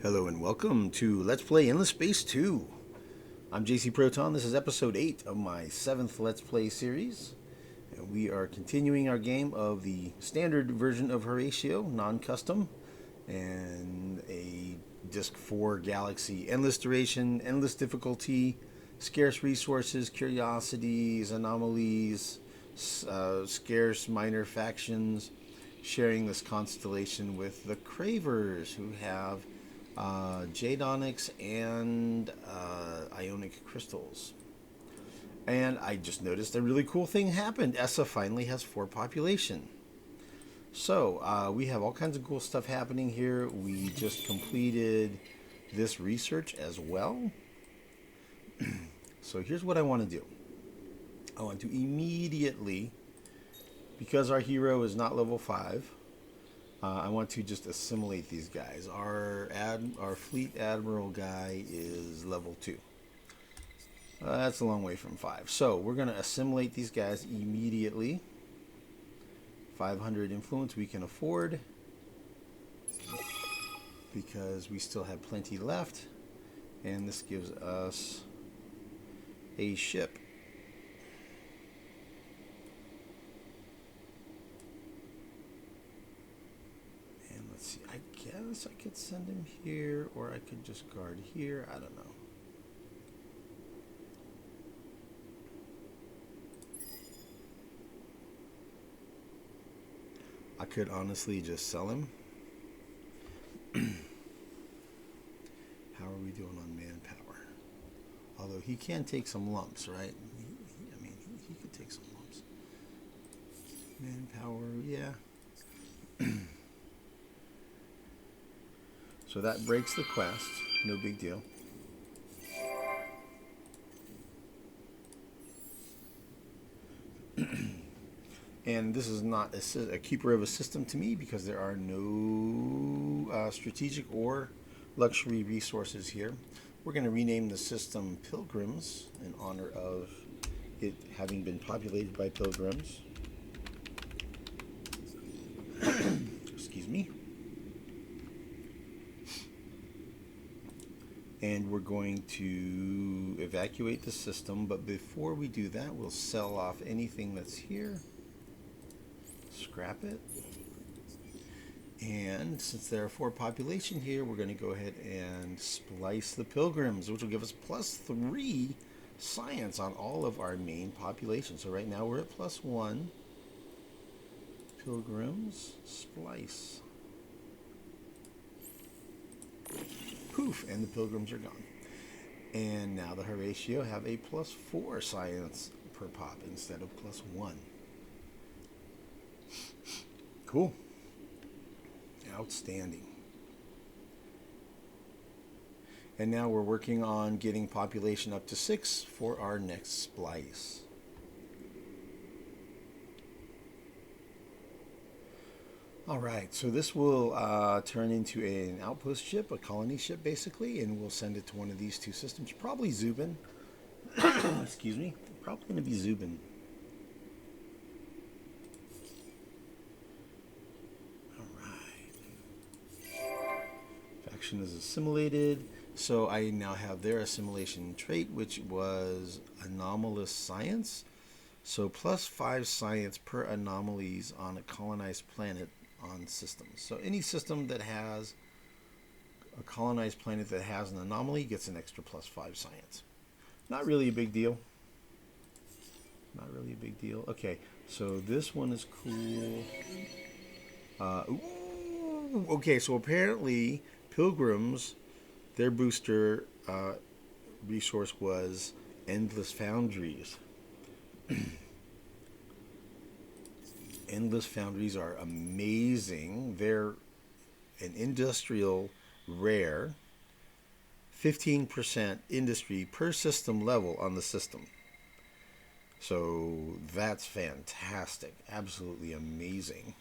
Hello and welcome to Let's Play Endless Space 2. I'm JC Proton. This is episode 8 of my 7th Let's Play series. And we are continuing our game of the standard version of Horatio, non-custom, and a Disc 4 Galaxy. Endless duration, endless difficulty, scarce resources, curiosities, anomalies, scarce minor factions, sharing this constellation with the Cravers, who have Jadonics and ionic crystals. And I just noticed a really cool thing happened. ESSA finally has 4 population. So we have all kinds of cool stuff happening here. We just completed this research as well. So here's what I want to do. I want to immediately, because our hero is not level 5, I want to just assimilate these guys. Our fleet admiral guy is level 2. That's a long way from 5. So we're going to assimilate these guys immediately. 500 influence we can afford because we still have plenty left. And this gives us a ship. See, I guess I could send him here, or I could just guard here. I don't know. I could honestly just sell him. How are we doing on manpower? Although he can take some lumps, right? He could take some lumps. Manpower, yeah. So that breaks the quest. No big deal. And this is not a keeper of a system to me because there are no strategic or luxury resources here. We're going to rename the system Pilgrims in honor of it having been populated by pilgrims. Excuse me. And we're going to evacuate the system, but before we do that, we'll sell off anything that's here. Scrap it. And since there are 4 population here, we're going to go ahead and splice the Pilgrims, which will give us +3 science on all of our main population. So right now we're at +1. Pilgrims, splice. Poof, and the Pilgrims are gone. And now the Horatio have a +4 science per pop instead of +1. Cool. Outstanding. And now we're working on getting population up to 6 for our next splice. Alright, so this will turn into an outpost ship, a colony ship basically, and we'll send it to one of these 2 systems. Probably Zubin. Excuse me. Probably going to be Zubin. Alright. Faction is assimilated. So I now have their assimilation trait, which was anomalous science. So +5 science per anomalies on a colonized planet on systems. So any system that has a colonized planet that has an anomaly gets an extra +5 science. Not really a big deal. Not really a big deal. Okay, so this one is cool. Okay, so apparently Pilgrims, their booster resource was endless foundries. Endless foundries are amazing. They're an industrial rare. 15% industry per system level on the system. So that's fantastic. Absolutely amazing.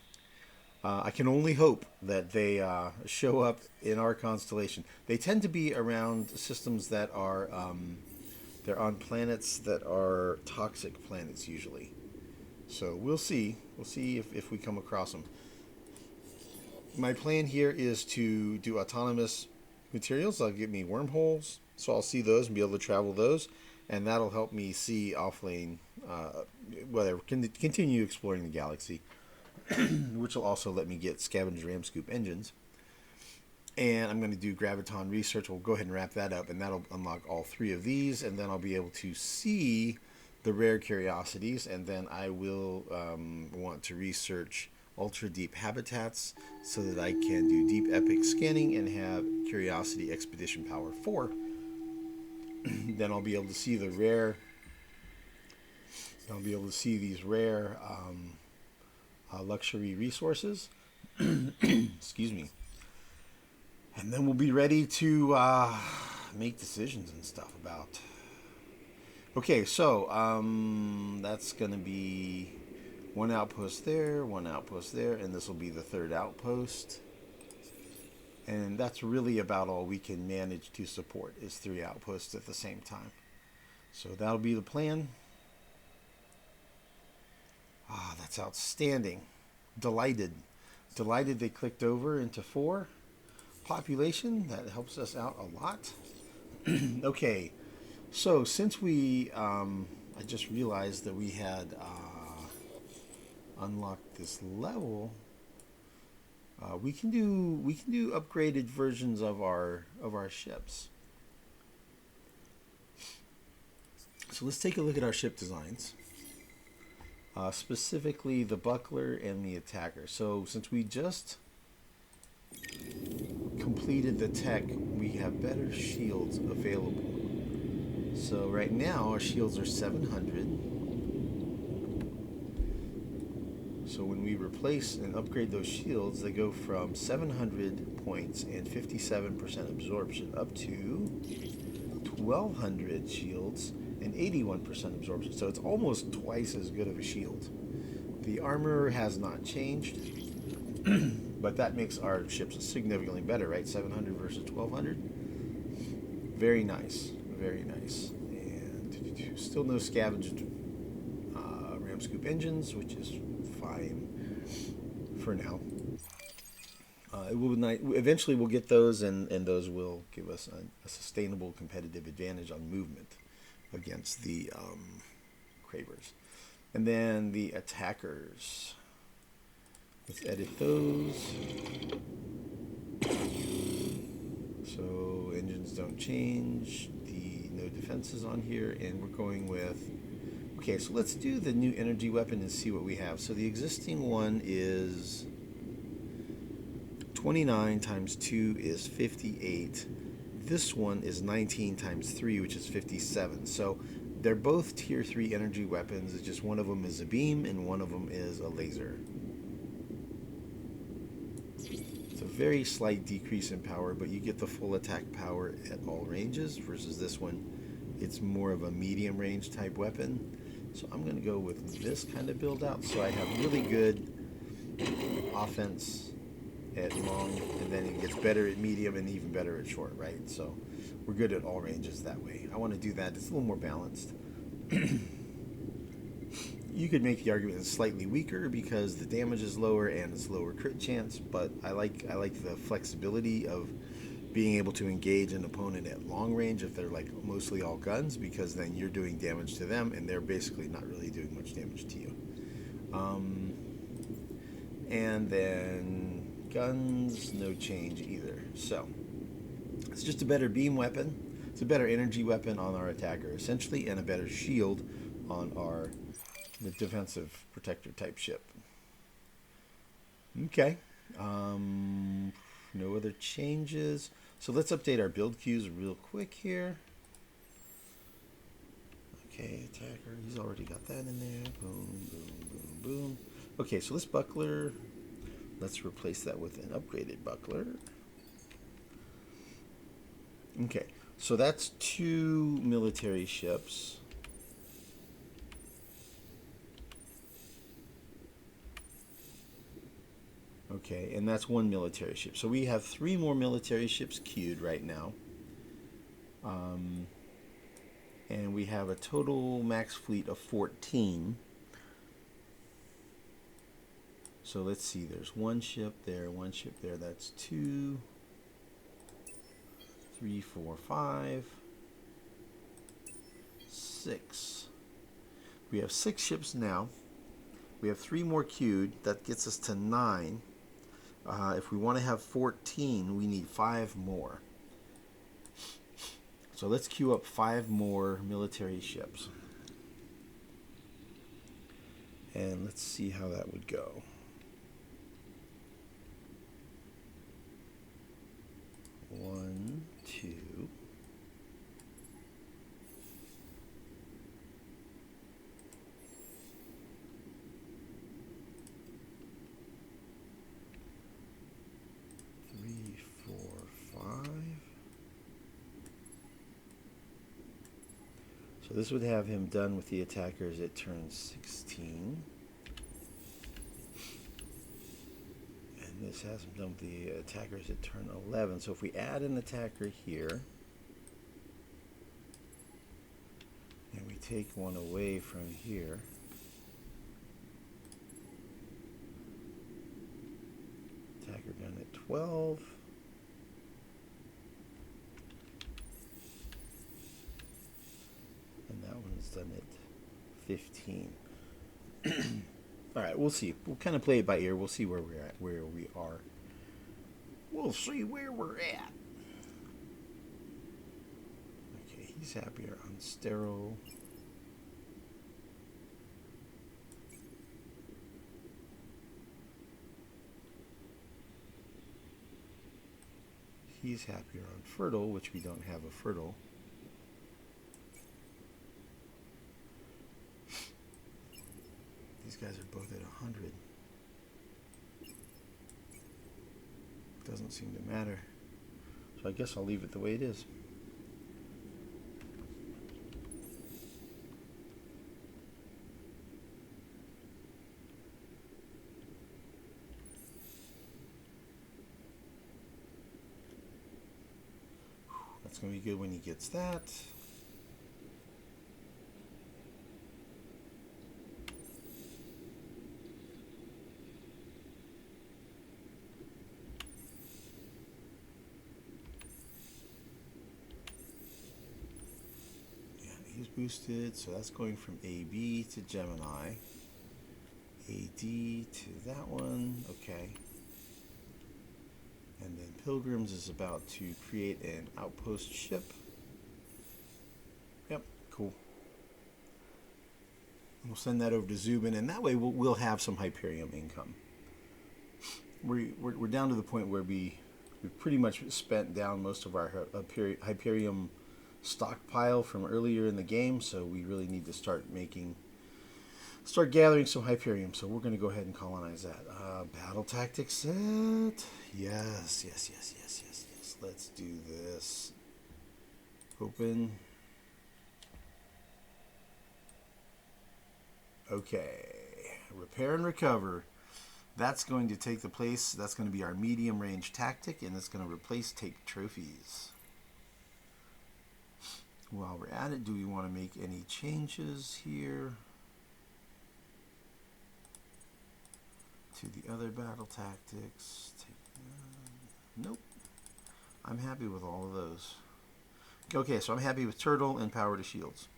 I can only hope that they show up in our constellation. They tend to be around systems that are they're on planets that are toxic planets usually. So we'll see. We'll see if we come across them. My plan here is to do autonomous materials. That'll give me wormholes, so I'll see those and be able to travel those, and that'll help me see offlane, whatever, continue exploring the galaxy, which will also let me get scavenger ram scoop engines. And I'm going to do graviton research. We'll go ahead and wrap that up, and that'll unlock all 3 of these, and then I'll be able to see the rare curiosities, and then I will want to research ultra deep habitats so that I can do deep epic scanning and have curiosity expedition power 4. Then I'll be able to see the rare. I'll be able to see these rare luxury resources. Excuse me. And then we'll be ready to make decisions and stuff about. Okay, so that's going to be 1 outpost there, 1 outpost there, and this will be the 3rd outpost. And that's really about all we can manage to support is 3 outposts at the same time. So that'll be the plan. That's outstanding. Delighted they clicked over into 4. Population, that helps us out a lot. Okay, so since we I just realized that we had unlocked this level, we can do upgraded versions of our ships. So let's take a look at our ship designs, specifically the buckler and the attacker. So since we just completed the tech, we have better shields available. So right now our shields are 700. So when we replace and upgrade those shields, they go from 700 points and 57% absorption up to 1200 shields and 81% absorption. So it's almost twice as good of a shield. The armor has not changed, but that makes our ships significantly better, right? 700 versus 1200. Very nice, very nice. And still no scavenged ram scoop engines, which is fine for now. Eventually we'll get those, and those will give us a sustainable competitive advantage on movement against the cravers. And then the attackers. Let's edit those. So engines don't change. No defenses on here, and we're going with. Okay, so let's do the new energy weapon and see what we have. So the existing one is 29 times 2 is 58. This one is 19 times 3, which is 57. So they're both tier 3 energy weapons. It's just one of them is a beam and one of them is a laser. It's a very slight decrease in power, but you get the full attack power at all ranges, versus this one, it's more of a medium range type weapon. So I'm going to go with this kind of build out, so I have really good offense at long, and then it gets better at medium and even better at short, right? So we're good at all ranges that way. I want to do that. It's a little more balanced. You could make the argument it's slightly weaker because the damage is lower and it's lower crit chance, but I like the flexibility of being able to engage an opponent at long range if they're like mostly all guns, because then you're doing damage to them and they're basically not really doing much damage to you. And then guns, no change either. So it's just a better beam weapon. It's a better energy weapon on our attacker essentially, and a better shield on the defensive protector type ship. Okay. No other changes. So let's update our build queues real quick here. Okay, attacker, he's already got that in there. Boom, boom, boom, boom. Okay, so this buckler, let's replace that with an upgraded buckler. Okay, so that's 2 military ships. Okay, and that's 1 military ship. So we have 3 more military ships queued right now. And we have a total max fleet of 14. So let's see, there's 1 ship there, 1 ship there. That's 2, 3, 4, 5, 6. We have 6 ships now. We have 3 more queued. That gets us to 9. If we want to have 14, we need 5 more. So let's queue up 5 more military ships. And let's see how that would go. One, 2. 3, 4, 5. So this would have him done with the attackers at turn 16. And this has him done with the attackers at turn 11. So if we add an attacker here, and we take one away from here, attacker done at 12. And that one's done at 15. All right, we'll see. We'll kind of play it by ear. We'll see where we're at, where we are. We'll see where we're at. Okay, he's happier on sterile. He's happier on fertile, which we don't have a fertile. These guys are both at 100. Doesn't seem to matter. So I guess I'll leave it the way it is. That's going to be good when he gets that. Boosted, so that's going from AB to Gemini, AD to that one, okay. And then Pilgrims is about to create an outpost ship. Yep, cool. We'll send that over to Zubin, and that way we'll have some Hyperion income. We're down to the point where we've pretty much spent down most of our Hyperion stockpile from earlier in the game, so we really need to start gathering some Hyperium. So we're going to go ahead and colonize that. Battle tactics set. Yes. Let's do this. Open. Okay. Repair and recover. That's going to take the place. That's going to be our medium range tactic, and it's going to replace take trophies. While we're at it, do we want to make any changes here to the other battle tactics? Nope. I'm happy with all of those. Okay, so I'm happy with Turtle and Power to Shields.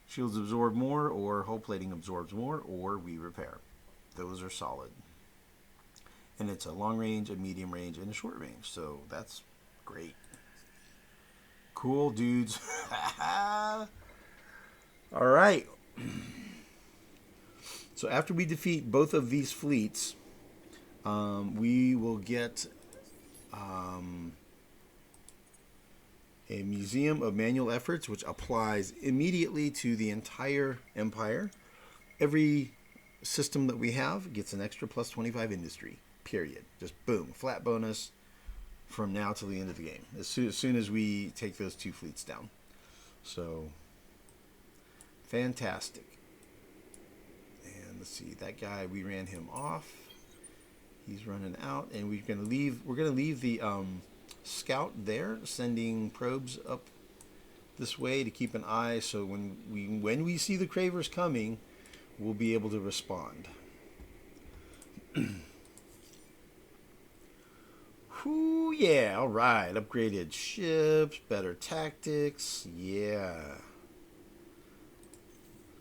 Shields absorb more, or hull plating absorbs more, or we repair. Those are solid. And it's a long range, a medium range, and a short range, so that's great. Cool, dudes. All right. So after we defeat both of these fleets, we will get a Museum of Manual Efforts, which applies immediately to the entire empire. Every system that we have gets an extra plus 25 industry, period. Just boom, flat bonus from now till the end of the game, as soon as we take those 2 fleets down. So, fantastic. And let's see, that guy, we ran him off. He's running out, and we're gonna leave the scout there, sending probes up this way to keep an eye. So when we see the Cravers coming, we'll be able to respond. Whoo, yeah, all right. Upgraded ships, better tactics. Yeah.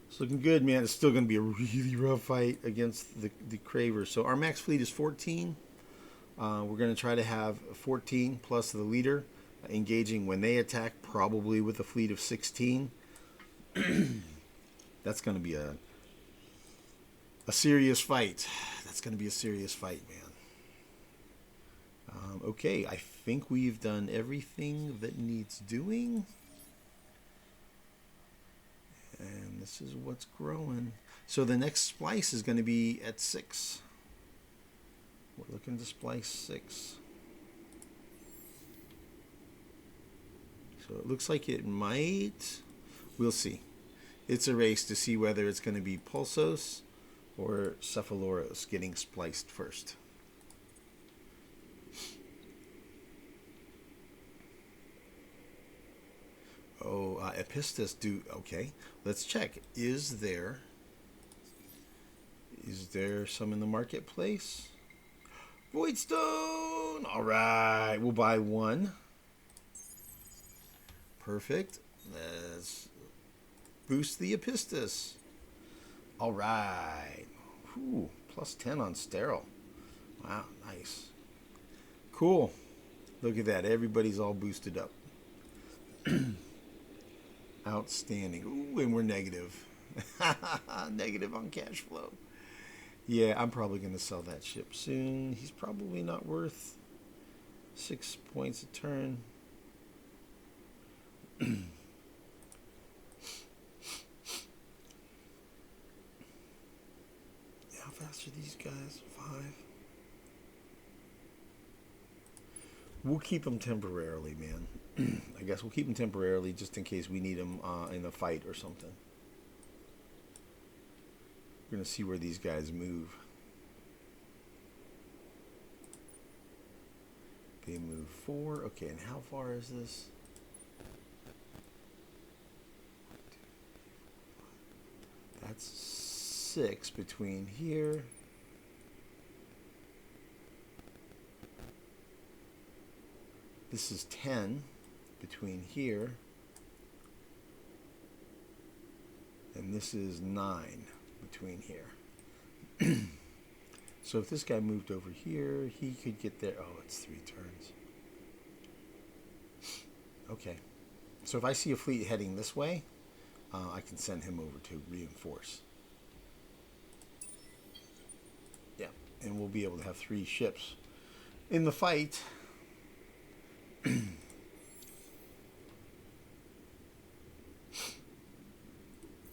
It's looking good, man. It's still going to be a really rough fight against the Cravers. So our max fleet is 14. We're going to try to have 14 plus the leader engaging when they attack, probably with a fleet of 16. That's going to be a serious fight. That's going to be a serious fight, man. Okay, I think we've done everything that needs doing. And this is what's growing. So the next splice is going to be at 6. We're looking to splice 6. So it looks like it might. We'll see. It's a race to see whether it's going to be Pulsos or Sefaloros getting spliced first. Oh, Epistus do. Okay, let's check. Is there some in the marketplace? Voidstone! Alright, we'll buy 1. Perfect. Let's boost the Epistus. Alright. Ooh, plus 10 on sterile. Wow, nice. Cool. Look at that. Everybody's all boosted up. Outstanding. Ooh, and we're negative. Negative on cash flow. Yeah, I'm probably going to sell that ship soon. He's probably not worth 6 points a turn. How fast are these guys? 5. We'll keep them temporarily, man. I guess we'll keep them temporarily just in case we need them in a fight or something. We're going to see where these guys move. They move 4. Okay, and how far is this? That's 6 between here. This is 10 between here. And this is 9 between here. So if this guy moved over here, he could get there. Oh, it's 3 turns. Okay. So if I see a fleet heading this way, I can send him over to reinforce. Yeah, and we'll be able to have 3 ships in the fight.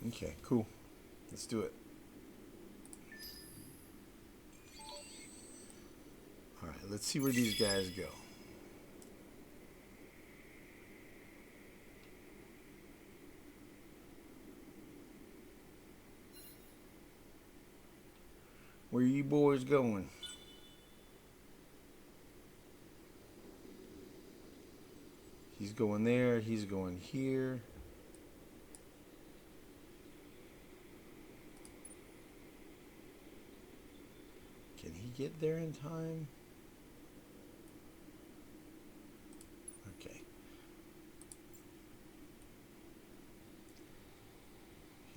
Okay, cool. Let's do it. Alright, let's see where these guys go. Where are you boys going? He's going there, he's going here. Can he get there in time? Okay.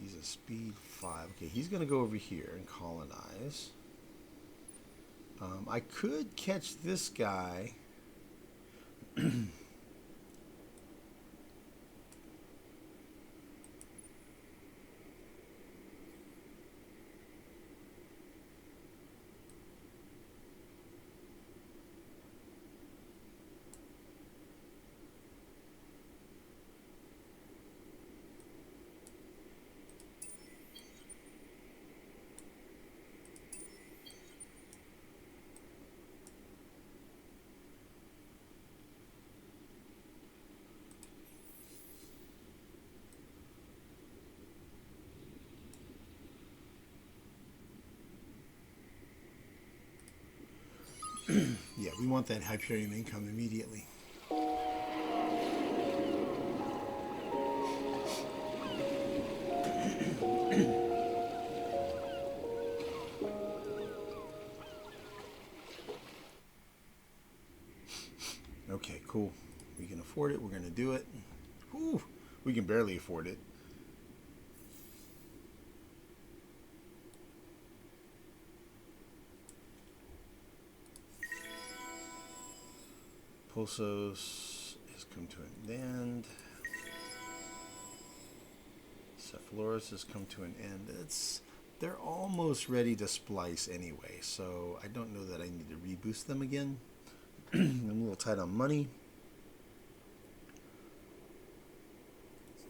He's a speed 5. Okay, he's going to go over here and colonize. I could catch this guy. Yeah, we want that Hyperion income immediately. cool. We can afford it. We're going to do it. Whew, we can barely afford it. Pulsos has come to an end. Sefaloros has come to an end. They're almost ready to splice anyway, so I don't know that I need to reboost them again. I'm a little tight on money.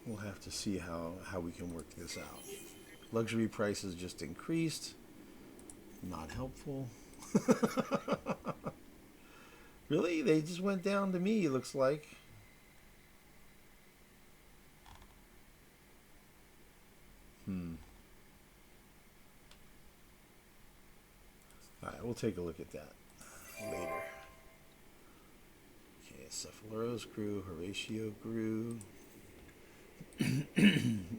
We'll have to see how we can work this out. Luxury prices just increased. Not helpful. Really? They just went down to me, it looks like. Alright, we'll take a look at that later. Okay, Sefaloros grew, Horatio grew.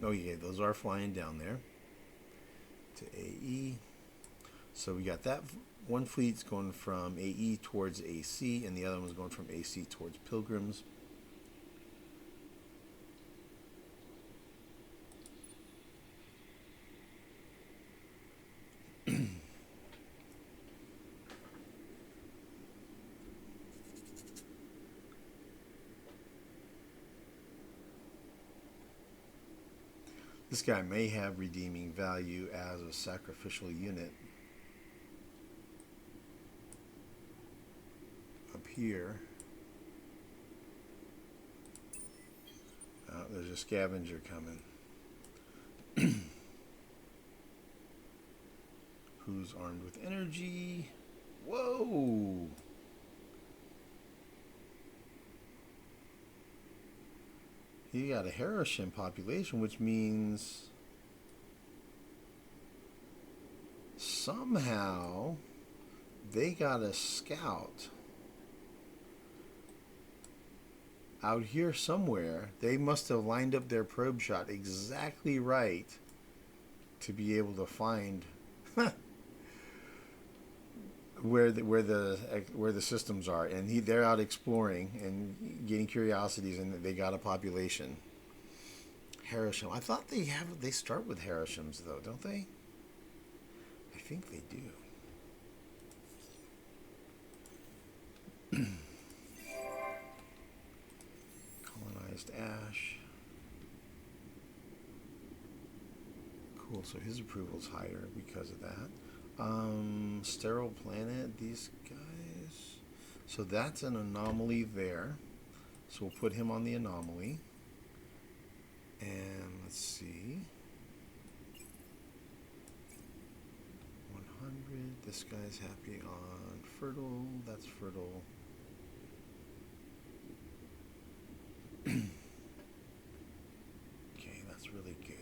Oh yeah, those are flying down there to AE. So we got that one fleet's going from AE towards AC, and the other one's going from AC towards Pilgrims. This guy may have redeeming value as a sacrificial unit. Up here. Oh, there's a scavenger coming. Who's armed with energy? Whoa! He got a Harashim population, which means somehow they got a scout out here somewhere. They must have lined up their probe shot exactly right to be able to find where the systems are, and they're out exploring and getting curiosities, and they got a population. Harashim. I thought they start with Harashims though, don't they? I think they do. Colonized Ash. Cool. So his approval's higher because of that. Sterile planet, these guys. So that's an anomaly there. So we'll put him on the anomaly. And let's see. 100. This guy's happy on fertile. That's fertile. Okay, that's really good.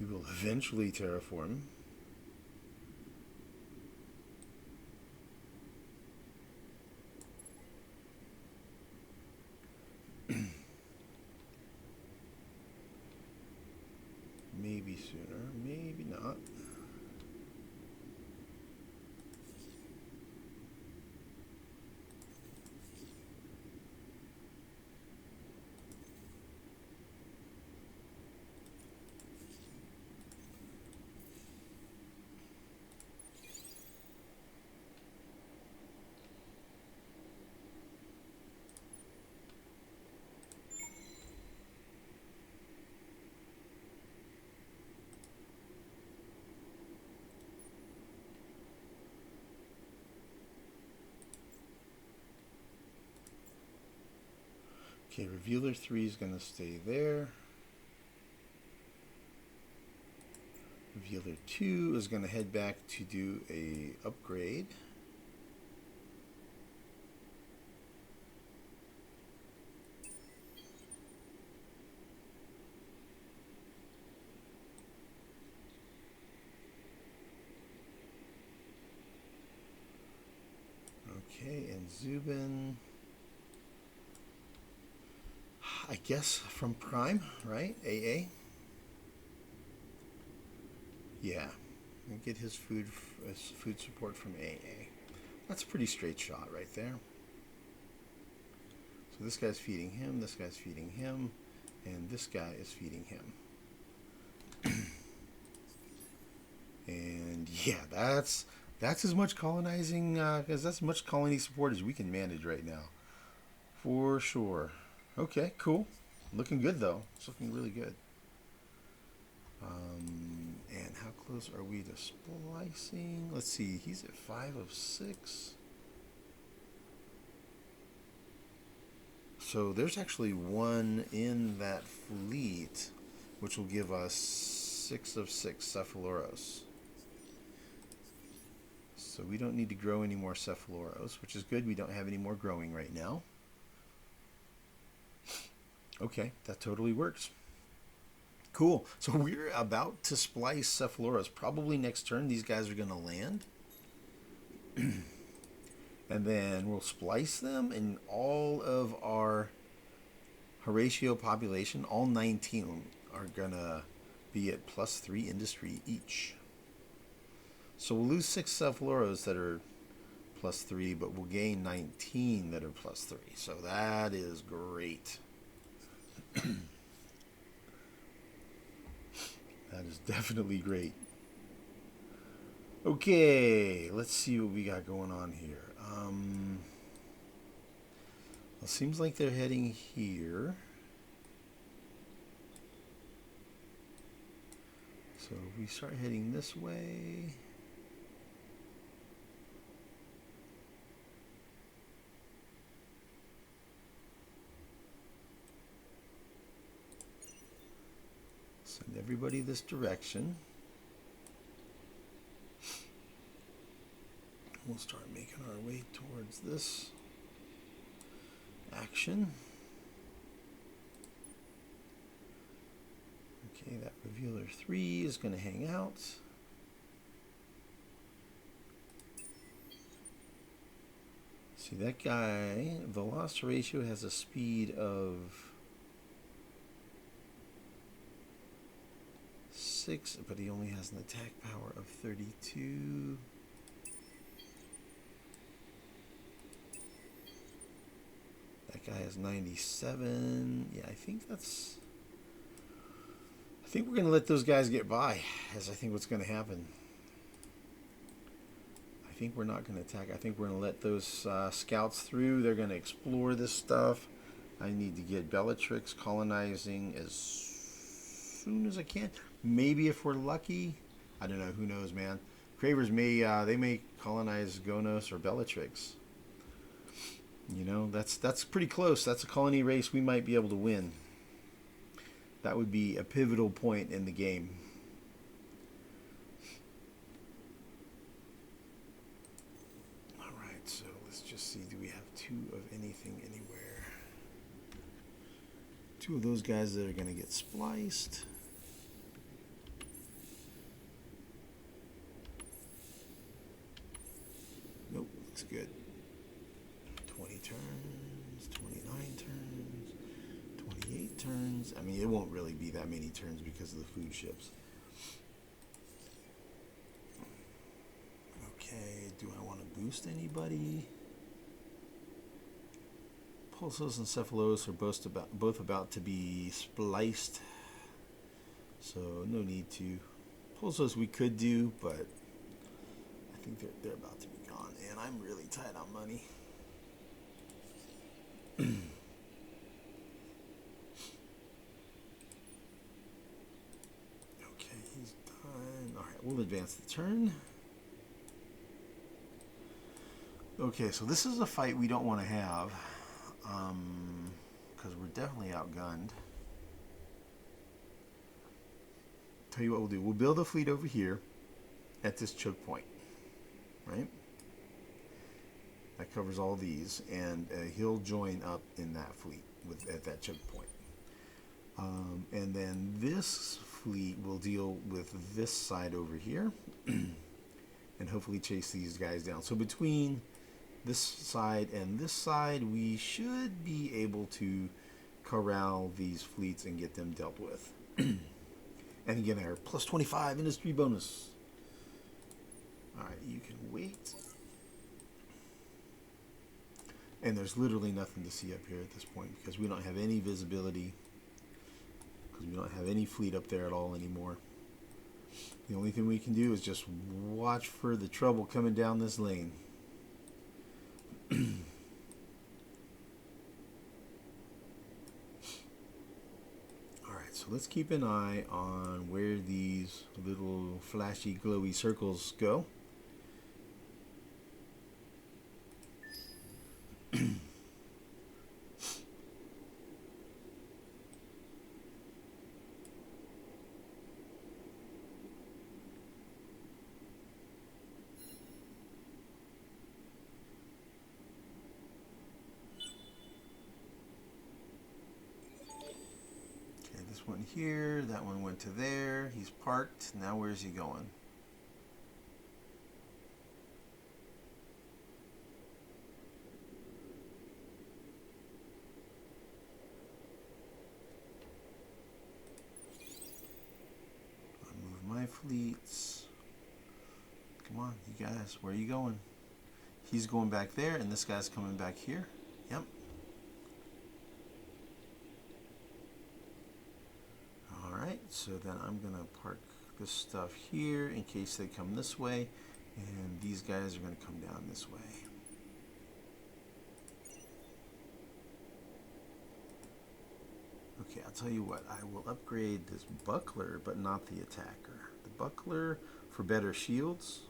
We will eventually terraform. Maybe sooner, maybe not. Okay, Revealer 3 is going to stay there. Revealer 2 is going to head back to do a upgrade. Okay, and Zubin, I guess from Prime, right? AA? Yeah. and get his food support from AA. That's a pretty straight shot right there. So this guy's feeding him, this guy's feeding him, and this guy is feeding him. And yeah, that's as much colonizing, that's as much colony support as we can manage right now. For sure. Okay, cool. Looking good though. It's looking really good. And how close are we to splicing? Let's see, he's at 5 of 6. So there's actually one in that fleet, which will give us 6 of 6 Sefaloros. So we don't need to grow any more Sefaloros, which is good. We don't have any more growing right now. Okay, that totally works. Cool. So we're about to splice Sefaloros. Probably next turn these guys are going to land. And then we'll splice them, and all of our Horatio population, all 19, are going to be at +3 industry each. So we'll lose 6 Sefaloros that are +3, but we'll gain 19 that are +3. So that is great. That is definitely great. Okay, let's see what we got going on here. Well, it seems like they're heading here. So if we start heading this way, send everybody this direction. We'll start making our way towards this action. Okay, that Revealer 3 is going to hang out. See, that guy, the loss ratio has a speed of 6, but he only has an attack power of 32. That guy has 97. Yeah, I think we're going to let those guys get by, as I think what's going to happen. I think we're not going to attack. I think we're going to let those scouts through. They're going to explore this stuff. I need to get Bellatrix colonizing as soon as I can. Maybe if we're lucky. I don't know. Who knows, man. Cravers may colonize Gonos or Bellatrix. You know, that's pretty close. That's a colony race we might be able to win. That would be a pivotal point in the game. All right, so let's just see. Do we have 2 of anything anywhere? 2 of those guys that are going to get spliced. Nope, looks good. 20 turns, 29 turns, 28 turns. I mean, it won't really be that many turns because of the food ships. Okay, do I want to boost anybody? Pulsos and Sefaloros are both about to be spliced, so no need to. Pulsos we could do, but I think they're about to be gone, and I'm really tight on money. Okay, he's done. All right, we'll advance the turn. Okay, so this is a fight we don't want to have, because we're definitely outgunned. Tell you what we'll do. We'll build a fleet over here at this choke point, right? That covers all these, and he'll join up in that fleet at that choke point. And then this fleet will deal with this side over here and hopefully chase these guys down. So between this side and this side, we should be able to corral these fleets and get them dealt with. And again, our plus 25 industry bonus. E08. And there's literally nothing to see up here at this point because we don't have any visibility, because we don't have any fleet up there at all anymore. The only thing we can do is just watch for the trouble coming down this lane. Alright, so let's keep an eye on where these little flashy glowy circles go. One here, that one went to there, he's parked. Now where's he going? I'll move my fleets. Come on, you guys, where are you going? He's going back there, and this guy's coming back here. Yep. So then I'm going to park this stuff here in case they come this way, and these guys are going to come down this way. Okay, I'll tell you what, I will upgrade this buckler, but not the attacker. The buckler for better shields.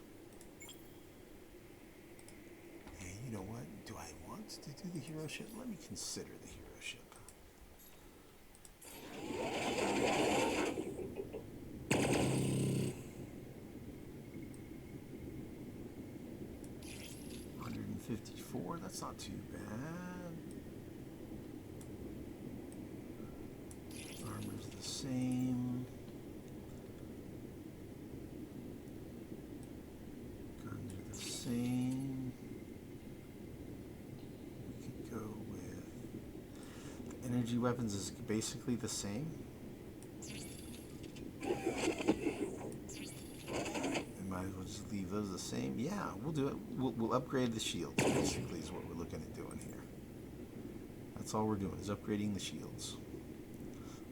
And you know what, do I want to do the hero ship? Let me consider the hero ship. That's not too bad. Armor's the same. Guns are the same. We could go with the energy weapons is basically the same. Might as well just leave those the same. Yeah, we'll do it. We'll upgrade the shields, basically, is what we're looking at doing here. That's all we're doing, is upgrading the shields.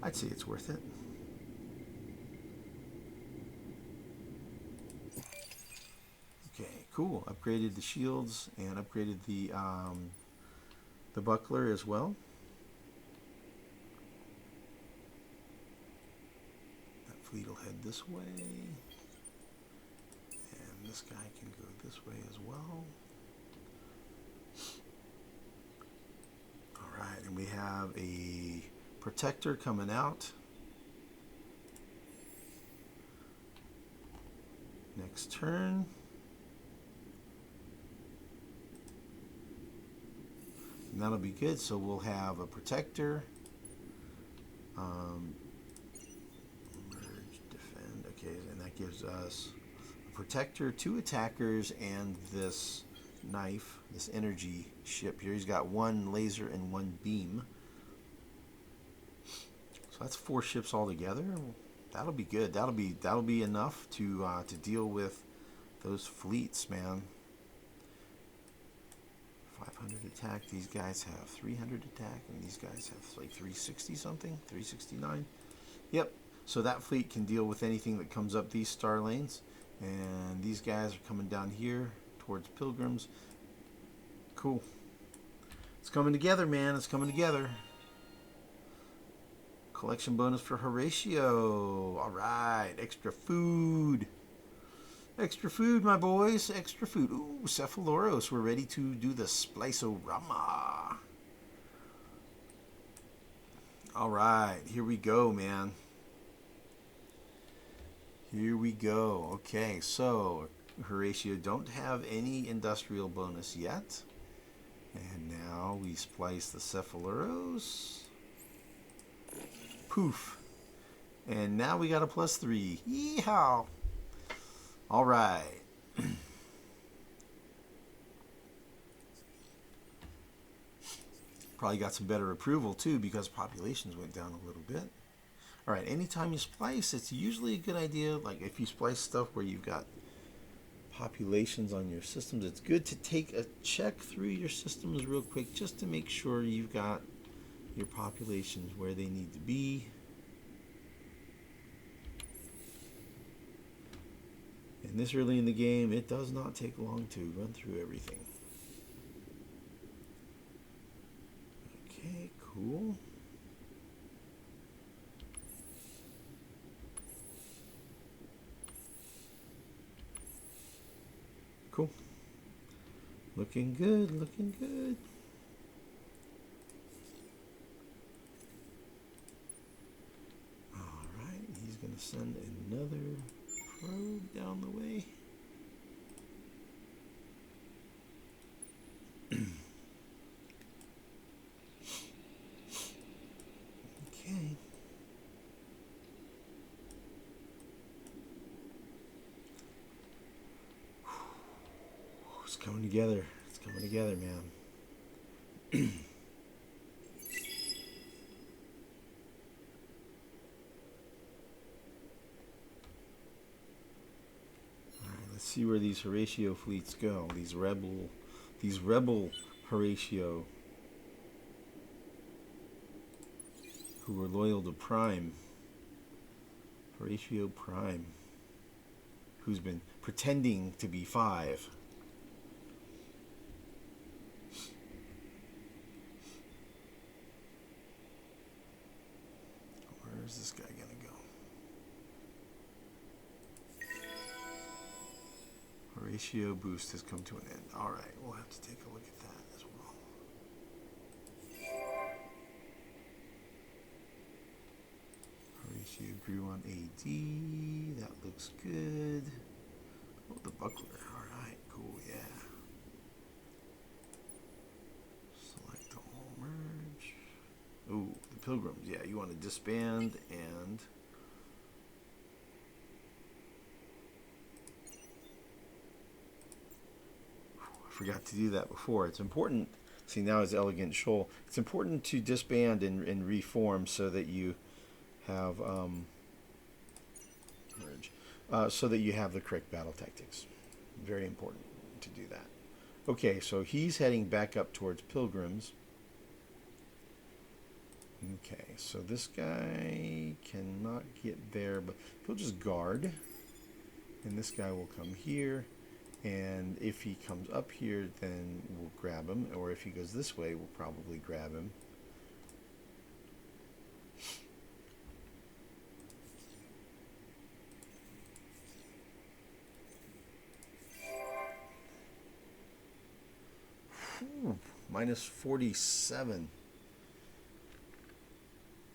I'd say it's worth it. Okay, cool. Upgraded the shields and upgraded the buckler as well. That fleet will head this way. This guy can go this way as well. Alright, and we have a protector coming out. Next turn. And that'll be good, so we'll have a protector. Merge, defend, okay, and that gives us protector, 2 attackers, and this knife, this energy ship here. He's got 1 laser and 1 beam. So that's 4 ships altogether. That'll be good. That'll be enough to deal with those fleets, man. 500 attack. These guys have 300 attack, and these guys have like 360 something, 369. Yep. So that fleet can deal with anything that comes up these star lanes. And these guys are coming down here towards Pilgrims. Cool. It's coming together, man. It's coming together. Collection bonus for Horatio. Alright. Extra food. Extra food, my boys. Extra food. Ooh, Sefaloros. We're ready to do the splice-o-rama. Alright. Here we go, man. Here we go. Okay, so Horatio don't have any industrial bonus yet. And now we splice the Sefaloros. Poof. And now we got a +3. Yeehaw! Alright. Probably got some better approval too because populations went down a little bit. Alright, anytime you splice, it's usually a good idea, like if you splice stuff where you've got populations on your systems. It's good to take a check through your systems real quick just to make sure you've got your populations where they need to be. And this early in the game, it does not take long to run through everything. Okay, cool. Cool. Looking good, looking good. All right, he's going to send another probe down the way. Okay. It's coming together. It's coming together, man. Let's see where these Horatio fleets go. These rebel Horatio, who were loyal to Prime. Horatio Prime, who's been pretending to be 5. Where's this guy gonna go? Horatio boost has come to an end. All right, we'll have to take a look at that as well. Horatio grew on AD. That looks good. Oh, the buckler. All right, cool. Yeah. Select all merge. Oh, the Pilgrims. Yeah, you want to disband and. Forgot to do that before. It's important. See, now it's Elegant Shoal. It's important to disband and reform so that you have merge, so that you have the correct battle tactics. Very important to do that. Okay, so he's heading back up towards Pilgrims. Okay, so this guy cannot get there, but he'll just guard, and this guy will come here. And if he comes up here, then we'll grab him. Or if he goes this way, we'll probably grab him. Minus 47.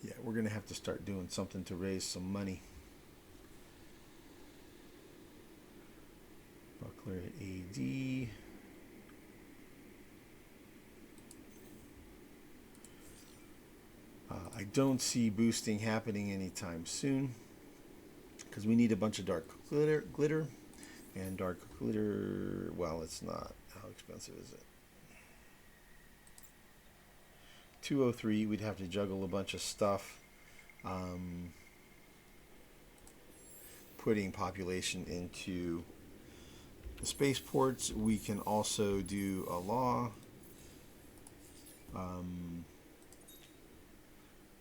Yeah, we're going to have to start doing something to raise some money. Buckler at AD. I don't see boosting happening anytime soon because we need a bunch of dark glitter. And dark glitter, well, it's not. How expensive is it? 203, we'd have to juggle a bunch of stuff. Putting population into the spaceports. We can also do a law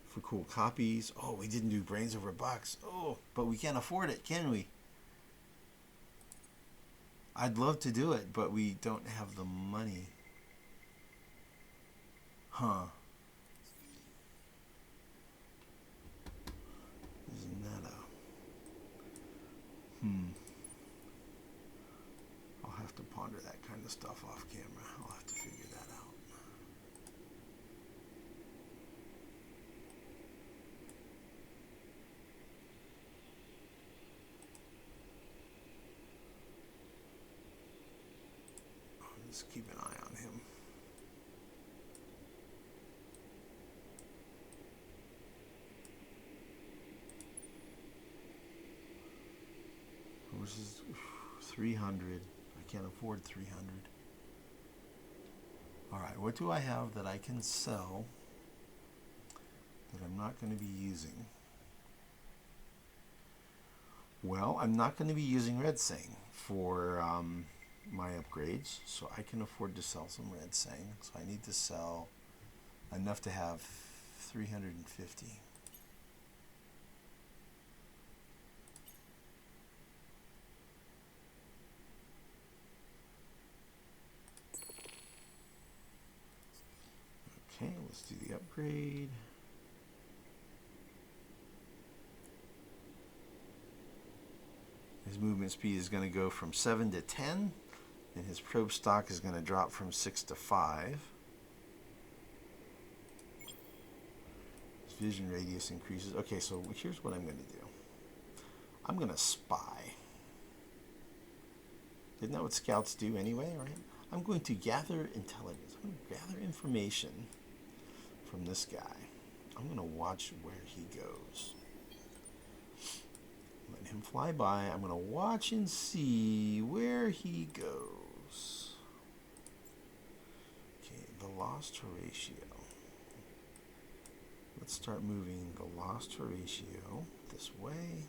for cool copies. Oh, we didn't do brains over bucks. Oh, but we can't afford it, can we? I'd love to do it, but we don't have the money. Huh. Isn't that a... I'll have to ponder that kind of stuff off camera. I'll have to figure that out. Just keep an eye on him. Which is 300. I can't afford 300. Alright, what do I have that I can sell that I'm not going to be using? Well, I'm not going to be using red sang for my upgrades, so I can afford to sell some red sang. So I need to sell enough to have 350. Okay, let's do the upgrade. His movement speed is going to go from 7 to 10, and his probe stock is going to drop from 6 to 5. His vision radius increases. Okay, so here's what I'm going to do. I'm going to spy. Isn't that what scouts do anyway, right? I'm going to gather intelligence. I'm going to gather information from this guy. I'm going to watch where he goes. Let him fly by. I'm going to watch and see where he goes. Okay, the lost Horatio. Let's start moving the lost Horatio this way.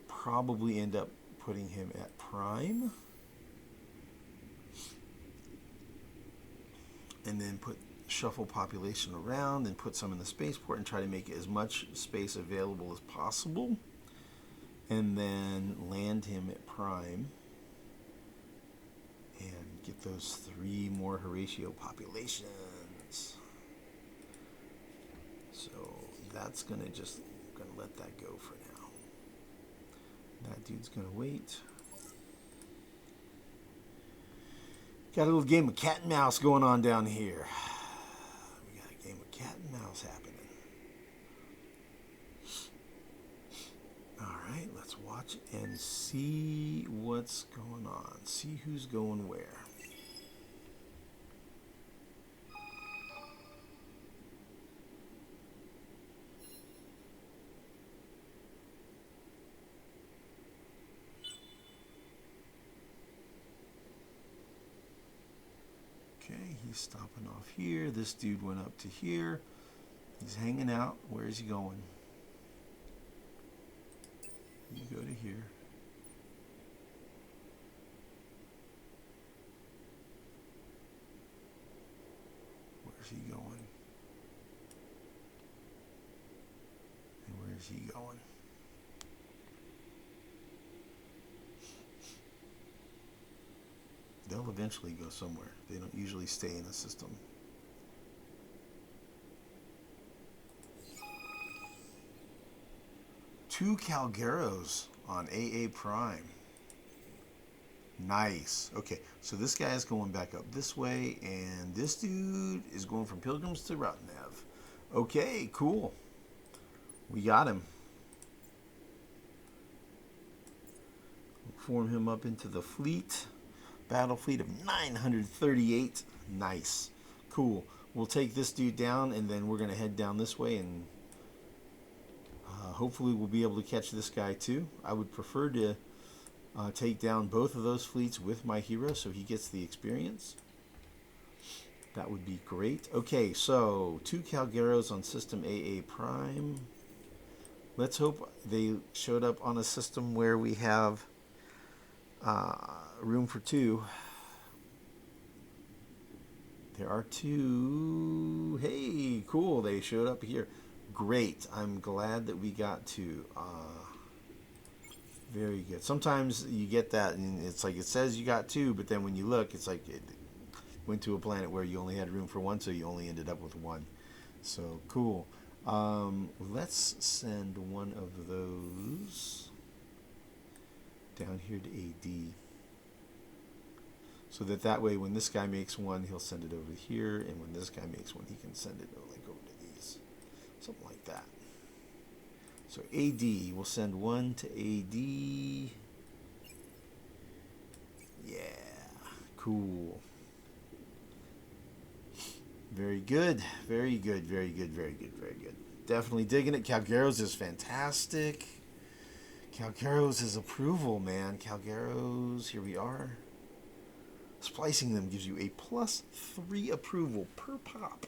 Probably end up putting him at Prime. And then shuffle population around and put some in the spaceport and try to make as much space available as possible. And then land him at Prime. And get those 3 more Horatio populations. So that's gonna let that go for now. That dude's gonna wait. Got a little game of cat and mouse going on down here. We got a game of cat and mouse happening. Alright, let's watch and see what's going on. See who's going where. Okay, he's stopping off here. This dude went up to here. He's hanging out. Where is he going? You go to here. Where's he going? And where's he going? They'll eventually go somewhere. They don't usually stay in a system. Two Calgeros on AA Prime. Nice. Okay, so this guy is going back up this way, and this dude is going from Pilgrims to Rottnev. Okay, cool. We got him. Form him up into the fleet. Battle fleet of 938. Nice. Cool. We'll take this dude down, and then we're going to head down this way, and hopefully we'll be able to catch this guy too. I would prefer to take down both of those fleets with my hero so he gets the experience. That would be great. Okay, so 2 Calgeros on system AA Prime. Let's hope they showed up on a system where we have room for 2. There are 2. Hey, cool. They showed up here. Great. I'm glad that we got 2. Very good. Sometimes you get that and it's like it says you got 2, but then when you look, it's like it went to a planet where you only had room for 1, so you only ended up with 1. So cool. Let's send one of those down here to AD. So that way when this guy makes 1, he'll send it over here, and when this guy makes 1, he can send it like over to these. Something like that. So AD, we'll send 1 to AD. Yeah, cool. Very good, very good, very good, very good, very good. Definitely digging it. Calgeros is fantastic. Calgeros is approval, man. Calgeros, here we are. Splicing them gives you a +3 approval per pop.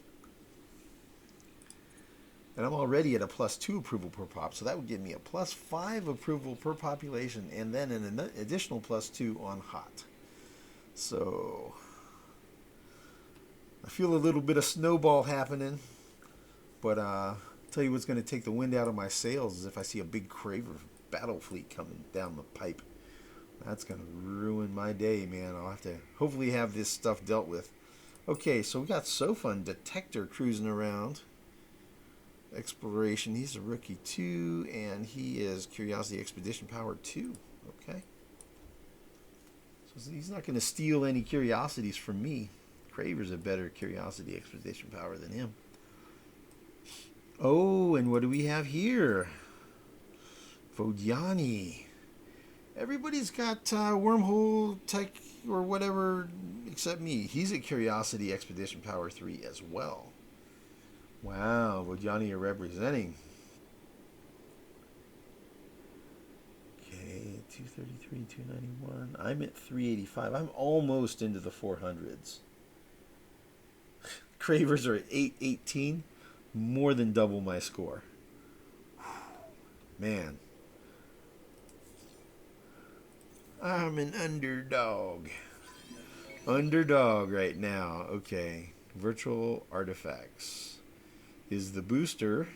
And I'm already at a +2 approval per pop, so that would give me a +5 approval per population, and then an additional +2 on hot. So I feel a little bit of snowball happening, but tell you what's going to take the wind out of my sails is if I see a big Craver battle fleet coming down the pipe. That's going to ruin my day, man. I'll have to hopefully have this stuff dealt with. Okay, so we got Sofa and Detector cruising around. Exploration, he's a rookie 2, and he is Curiosity Expedition Power 2. Okay. So he's not going to steal any curiosities from me. Craver's a better Curiosity Expedition Power than him. Oh, and what do we have here? Vodiani. Everybody's got wormhole tech or whatever except me. He's at Curiosity Expedition Power 3 as well. Wow, Vodiani are representing. Okay, 233, 291. I'm at 385. I'm almost into the 400s. Cravers are at 818. More than double my score. Man. I'm an underdog. Underdog right now. Okay. Virtual artifacts is the booster.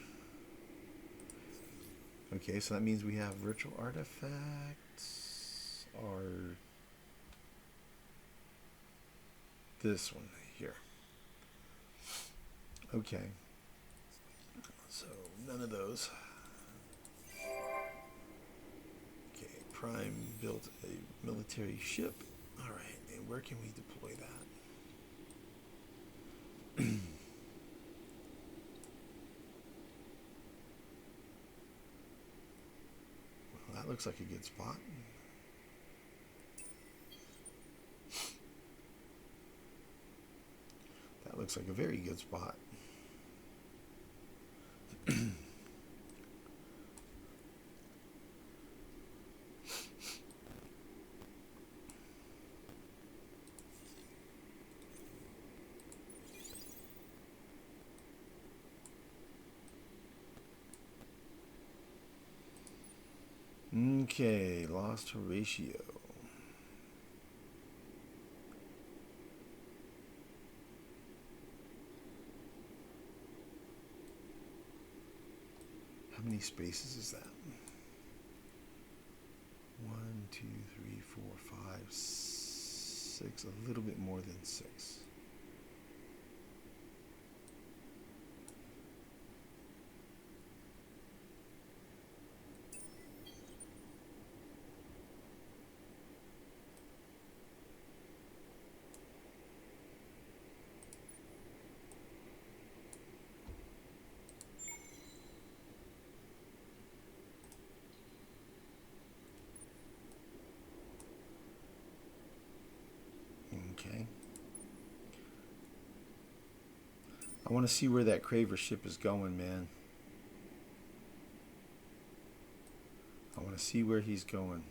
Okay, so that means we have virtual artifacts are this one here. Okay. So none of those. Okay, Prime built a military ship. All right, and where can we deploy that? Well, that looks like a good spot. That looks like a very good spot. Okay, lost Horatio. How many spaces is that? 1, 2, 3, 4, 5, 6. A little bit more than 6. Okay. I want to see where that Craver ship is going, man. I want to see where he's going.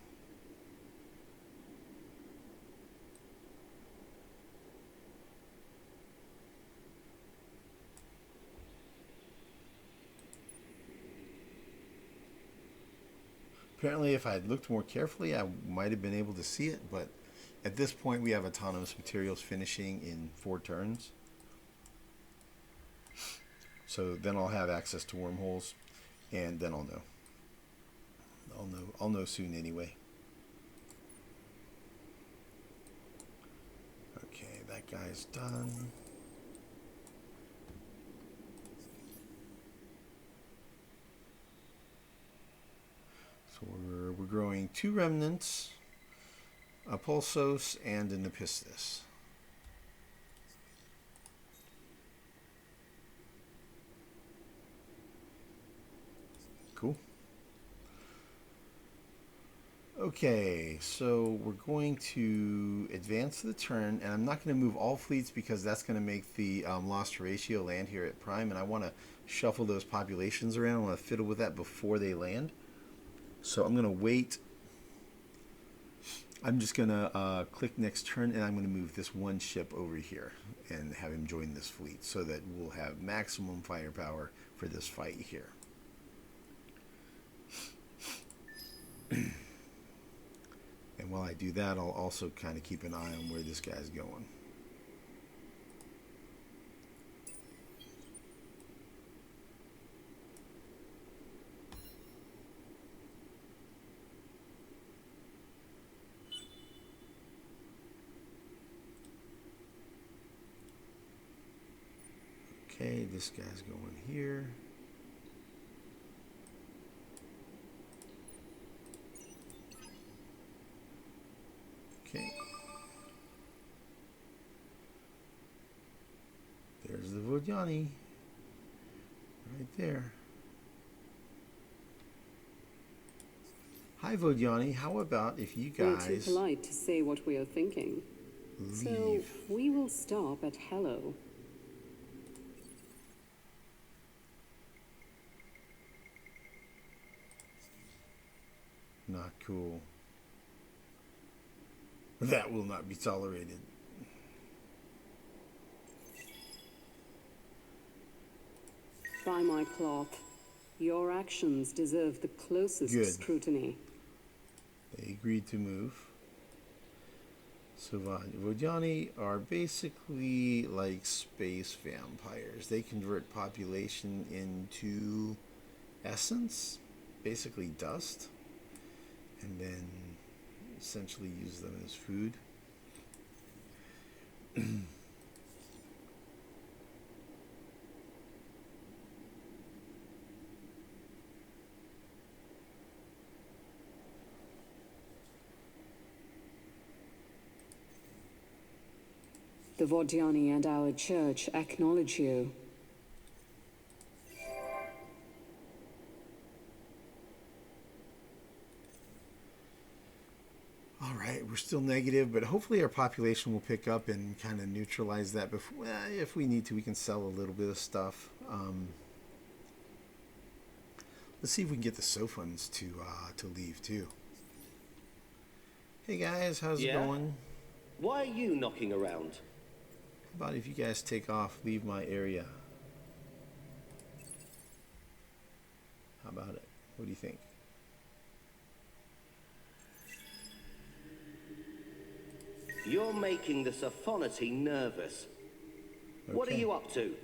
Apparently, if I had looked more carefully, I might have been able to see it, but at this point, we have autonomous materials finishing in 4 turns. So then I'll have access to wormholes, and then I'll know. I'll know soon anyway. Okay, that guy's done. So we're growing 2 remnants, a Pulsos, and an Epistis. Cool. Okay, so we're going to advance the turn, and I'm not going to move all fleets because that's going to make the Lost Horatio land here at Prime, and I want to shuffle those populations around. I want to fiddle with that before they land. So I'm going to wait. I'm just going to click next turn, and I'm going to move this one ship over here and have him join this fleet so that we'll have maximum firepower for this fight here. And while I do that, I'll also kind of keep an eye on where this guy's going. Okay, this guy's going here. Okay. There's the Vodiani. Right there. Hi, Vodiani. How about if you guys... We're too polite to say what we are thinking. leave. So we will stop at hello. Not cool. That will not be tolerated. By my cloth, your actions deserve the closest Good. scrutiny. They agreed to move. So Vodiani are basically like space vampires. They convert population into essence, basically dust, and then essentially use them as food. The Vodiani and our church acknowledge you. All right, we're still negative, but hopefully our population will pick up and kind of neutralize that. Before, if we need to, we can sell a little bit of stuff. Let's see if we can get the Sophons to leave too. Hey guys, how's it going? Why are you knocking around? How about if you guys take off, leave my area? How about it? What do you think? You're making the Sefaloros nervous. Okay. What are you up to?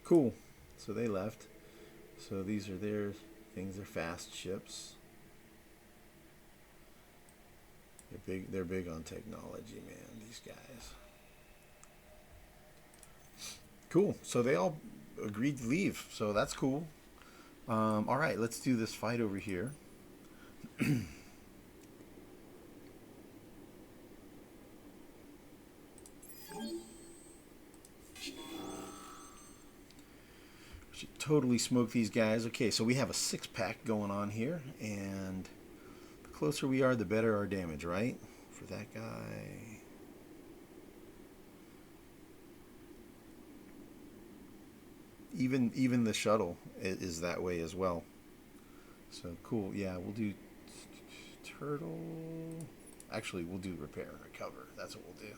Cool. So they left. So these are their things. They're fast ships. They're big on technology, man, these guys. Cool. So they all agreed to leave. So that's cool. All right, let's do this fight over here. Should totally smoke these guys. Okay, so we have a 6-pack going on here, and the closer we are, the better our damage, right? For that guy. Even the shuttle is that way as well. So cool. Yeah, we'll do turtle. Actually, we'll do repair and recover. That's what we'll do.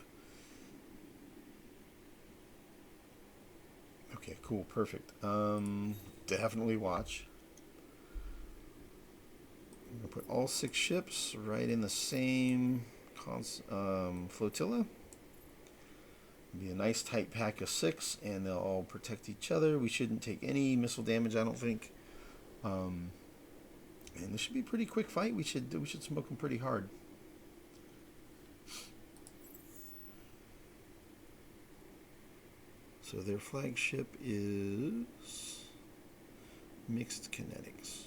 Okay, cool, perfect. Definitely watch. I'm gonna put all 6 ships right in the same flotilla. Be a nice tight pack of 6, and they'll all protect each other. We shouldn't take any missile damage, I don't think. And this should be a pretty quick fight. We should smoke them pretty hard. So their flagship is mixed kinetics.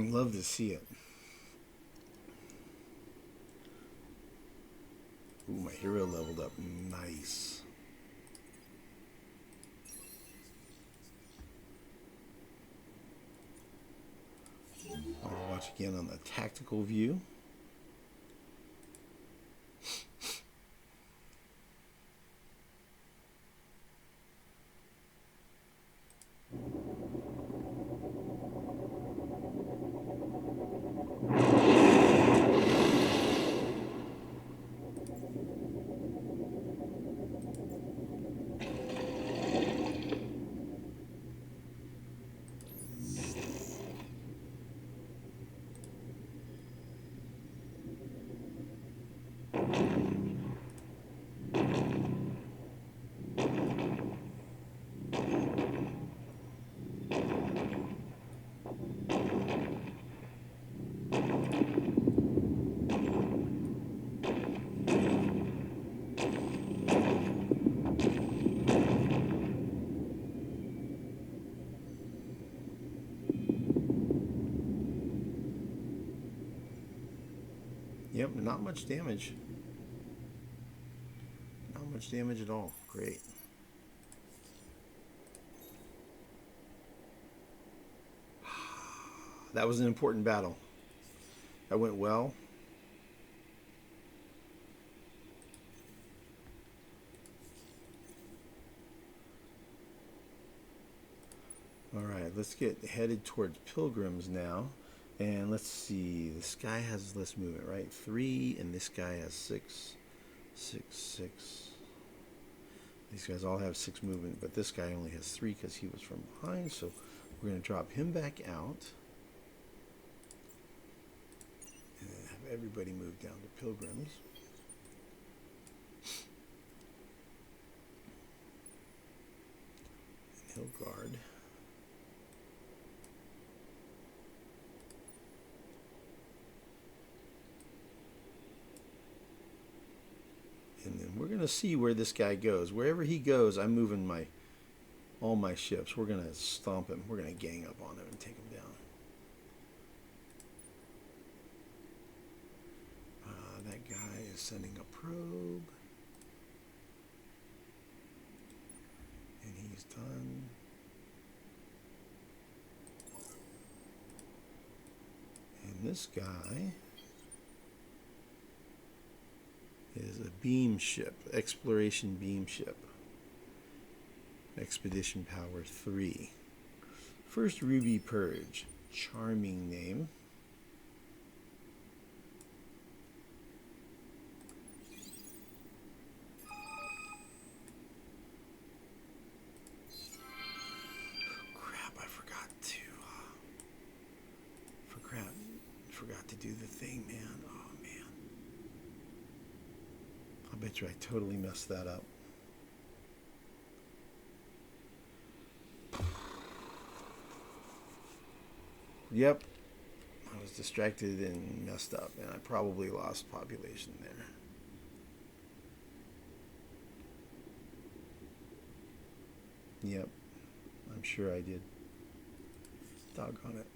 Love to see it. Ooh, my hero leveled up. Nice. I'll watch again on the tactical view. Yep, not much damage. Not much damage at all. Great. That was an important battle. That went well. Alright, let's get headed towards Pilgrims now. And let's see, this guy has less movement, right? 3, and this guy has 6. 6, 6. These guys all have 6 movement, but this guy only has 3 because he was from behind, so we're going to drop him back out. And then have everybody move down to Pilgrims. And he'll guard. And then we're going to see where this guy goes. Wherever he goes, I'm moving all my ships. We're going to stomp him. We're going to gang up on him and take him down. That guy is sending a probe. And he's done. And this guy is a beam ship, exploration beam ship. Expedition power 3. First Ruby Purge. Charming name. Crap, I forgot to do the thing, man. Oh, man. I bet you I totally messed that up. Yep. I was distracted and messed up, and I probably lost population there. Yep. I'm sure I did. Doggone it.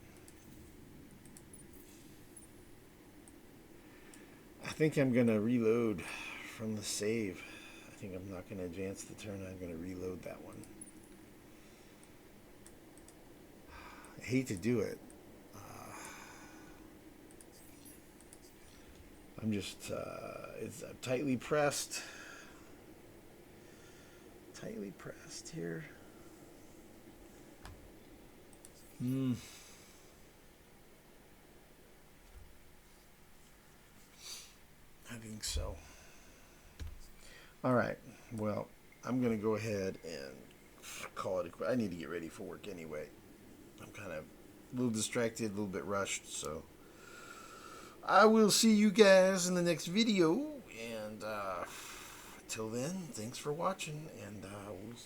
I think I'm going to reload from the save. I think I'm not going to advance the turn. I'm going to reload that one. I hate to do it. I'm just, I'm tightly pressed. Tightly pressed here. I think so. All right. Well, I'm going to go ahead and call it I need to get ready for work anyway. I'm kind of a little distracted, a little bit rushed, so I will see you guys in the next video, and until then, thanks for watching, and we'll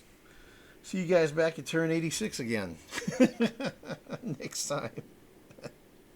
see you guys back at turn 86 again next time.